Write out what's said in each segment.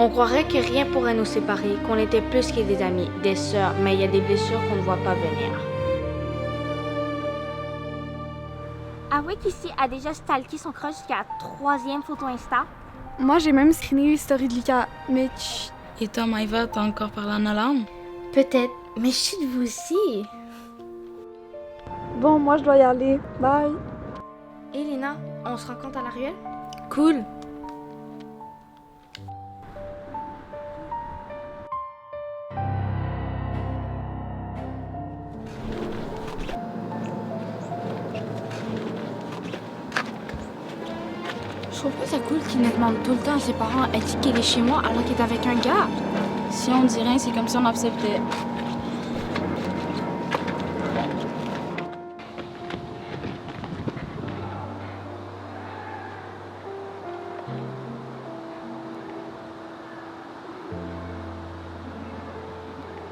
On croirait que rien pourrait nous séparer, qu'on était plus que des amis, des sœurs, mais il y a des blessures qu'on ne voit pas venir. Avouez qu'ici a déjà stalké son crush jusqu'à la 3e photo Insta. Moi, j'ai même screené les stories de Lika, mais tch. Et toi, Maïva, t'as encore parlé en alarme? Peut-être, mais je suis de vous aussi. Bon, moi, je dois y aller. Bye. Hé Lina, on se rencontre à la ruelle? Cool. Je trouve pas ça cool qu'il nous demande tout le temps à ses parents elle dit qu'elle est chez moi alors qu'elle est avec un gars. Si on dit rien, c'est comme si on acceptait.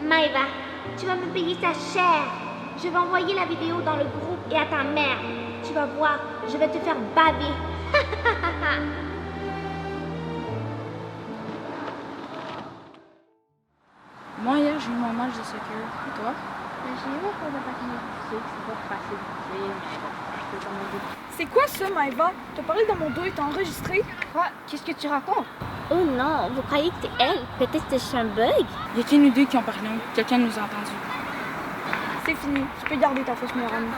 Maëva, tu vas me payer ça cher. Je vais envoyer la vidéo dans le groupe et à ta mère. Tu vas voir, je vais te faire baver. Moi, hier, j'ai eu mon match de soccer. Et toi? J'ai eu un cours de patinage physique, c'est pas facile de dire. Je peux t'en aider. C'est quoi ça, Maëva? T'as parlé dans mon dos et t'as enregistré? Quoi? Qu'est-ce que tu racontes? Oh non, vous croyez que c'est elle? Peut-être que c'est un bug? Il y a que nous deux qui ont parlé. Quelqu'un nous a entendus. C'est fini. Tu peux garder ta fausse meilleure amie.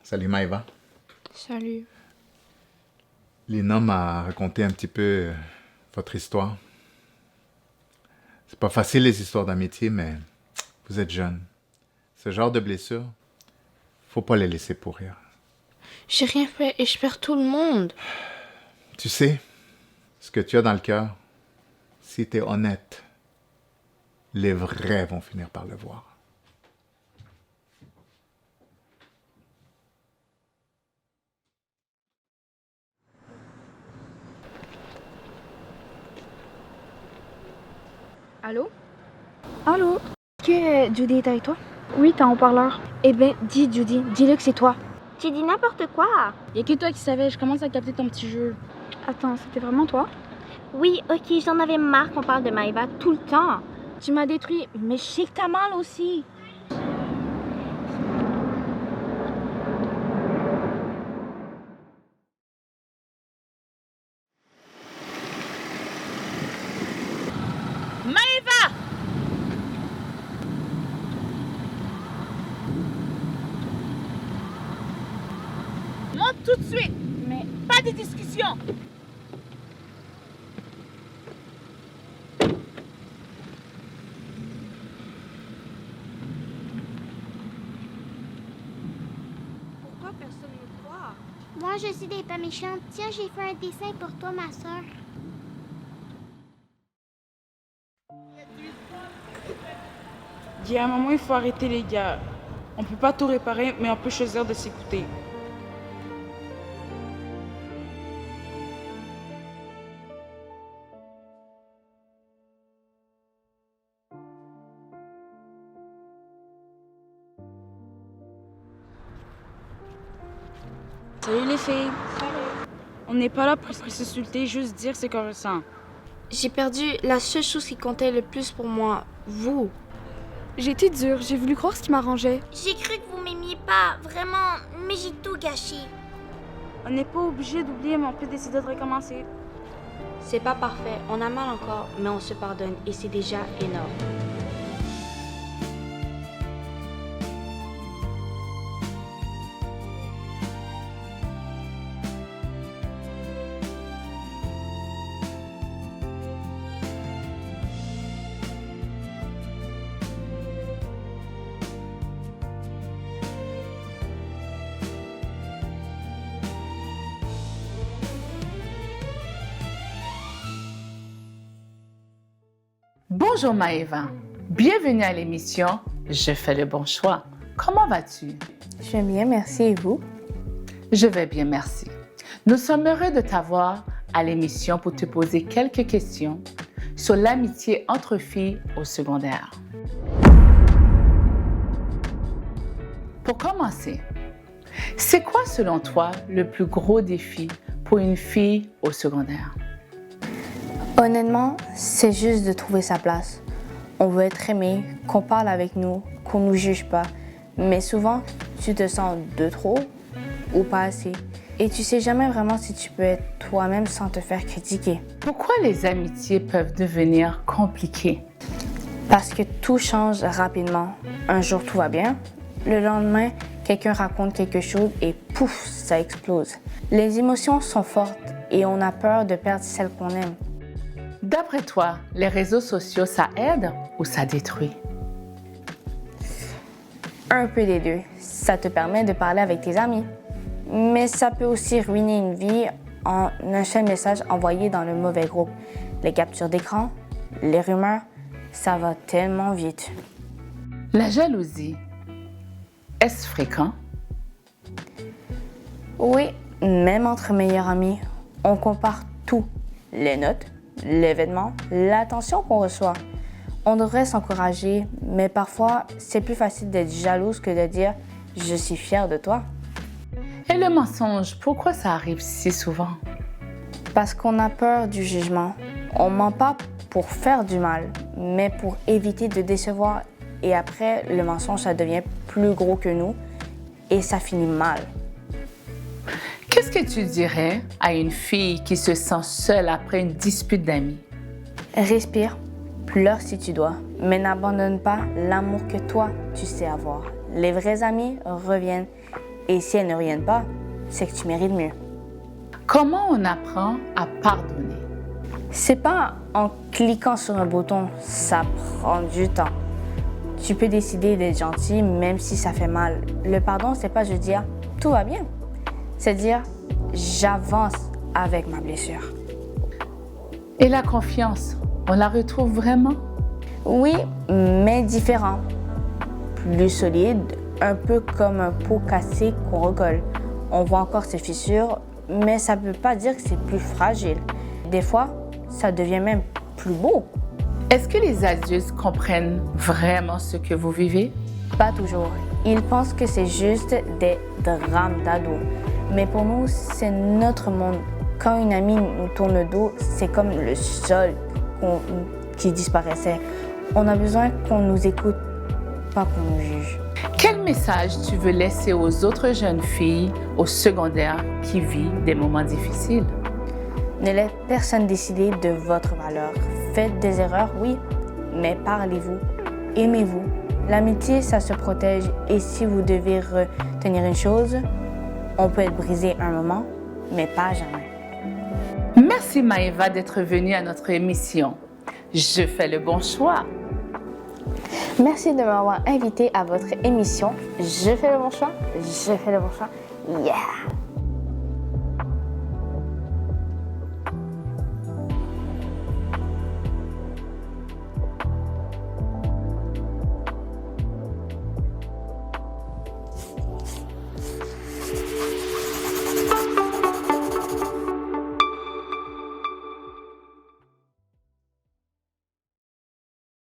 Salut Maëva. Salut. Lina m'a raconté un petit peu votre histoire. C'est pas facile les histoires d'amitié, mais vous êtes jeune. Ce genre de blessures, faut pas les laisser pourrir. J'ai rien fait et je perds tout le monde. Tu sais, ce que tu as dans le cœur, si t'es honnête, les vrais vont finir par le voir. Allô? Allô? Est-ce que Judy est avec toi? Oui, t'es en haut-parleur. Eh ben, dis Judy, dis-le que c'est toi. Tu dis n'importe quoi. Il y a que toi qui savais. Je commence à capter ton petit jeu. Attends, c'était vraiment toi? Oui, ok, j'en avais marre qu'on parle de Maëva tout le temps. Tu m'as détruit, mais je sais que t'as mal aussi. Maëva! Monte tout de suite, mais pas de discussion. Pourquoi personne ne me croit? Moi, je suis des pas méchantes. Tiens, j'ai fait un dessin pour toi, ma soeur. Il y a un moment, il faut arrêter les gars. On peut pas tout réparer, mais on peut choisir de s'écouter. Salut les filles. Salut. On n'est pas là pour s'insulter, juste dire ce qu'on ressent. J'ai perdu la seule chose qui comptait le plus pour moi, vous. J'ai été dure, j'ai voulu croire ce qui m'arrangeait. J'ai cru que vous m'aimiez pas, vraiment, mais j'ai tout gâché. On n'est pas obligé d'oublier, mais on peut décider de recommencer. C'est pas parfait, on a mal encore, mais on se pardonne et c'est déjà énorme. Bonjour Maëva, bienvenue à l'émission Je fais le bon choix. Comment vas-tu? Je vais bien, merci. Et vous? Je vais bien, merci. Nous sommes heureux de t'avoir à l'émission pour te poser quelques questions sur l'amitié entre filles au secondaire. Pour commencer, c'est quoi selon toi le plus gros défi pour une fille au secondaire? Honnêtement, c'est juste de trouver sa place. On veut être aimé, qu'on parle avec nous, qu'on ne nous juge pas. Mais souvent, tu te sens de trop ou pas assez. Et tu sais jamais vraiment si tu peux être toi-même sans te faire critiquer. Pourquoi les amitiés peuvent devenir compliquées? Parce que tout change rapidement. Un jour, tout va bien. Le lendemain, quelqu'un raconte quelque chose et pouf, ça explose. Les émotions sont fortes et on a peur de perdre celle qu'on aime. D'après toi, les réseaux sociaux, ça aide ou ça détruit? Un peu des deux. Ça te permet de parler avec tes amis. Mais ça peut aussi ruiner une vie en un seul message envoyé dans le mauvais groupe. Les captures d'écran, les rumeurs, ça va tellement vite. La jalousie, est-ce fréquent? Oui, même entre meilleurs amis, on compare tout. Les notes, les vêtements, l'attention qu'on reçoit. On devrait s'encourager, mais parfois, c'est plus facile d'être jalouse que de dire « je suis fière de toi ». Et le mensonge, pourquoi ça arrive si souvent? Parce qu'on a peur du jugement. On ment pas pour faire du mal, mais pour éviter de décevoir. Et après, le mensonge, ça devient plus gros que nous et ça finit mal. Qu'est-ce que tu dirais à une fille qui se sent seule après une dispute d'amis? Respire, pleure si tu dois, mais n'abandonne pas l'amour que toi, tu sais avoir. Les vrais amis reviennent et si elles ne reviennent pas, c'est que tu mérites mieux. Comment on apprend à pardonner? C'est pas en cliquant sur un bouton, ça prend du temps. Tu peux décider d'être gentil même si ça fait mal. Le pardon, c'est pas juste dire tout va bien. C'est dire j'avance avec ma blessure. Et la confiance, on la retrouve vraiment? Oui, mais différent. Plus solide, un peu comme un pot cassé qu'on recolle. On voit encore ses fissures, mais ça ne veut pas dire que c'est plus fragile. Des fois, ça devient même plus beau. Est-ce que les adultes comprennent vraiment ce que vous vivez? Pas toujours. Ils pensent que c'est juste des drames d'ados. Mais pour nous, c'est notre monde. Quand une amie nous tourne le dos, c'est comme le sol qui disparaissait. On a besoin qu'on nous écoute, pas qu'on nous juge. Quel message tu veux laisser aux autres jeunes filles au secondaire qui vivent des moments difficiles? Ne laissez personne décider de votre valeur. Faites des erreurs, oui, mais parlez-vous, aimez-vous. L'amitié, ça se protège et si vous devez retenir une chose, on peut être brisé un moment, mais pas jamais. Merci Maëva d'être venue à notre émission. Je fais le bon choix. Merci de m'avoir invité à votre émission. Je fais le bon choix. Je fais le bon choix. Yeah!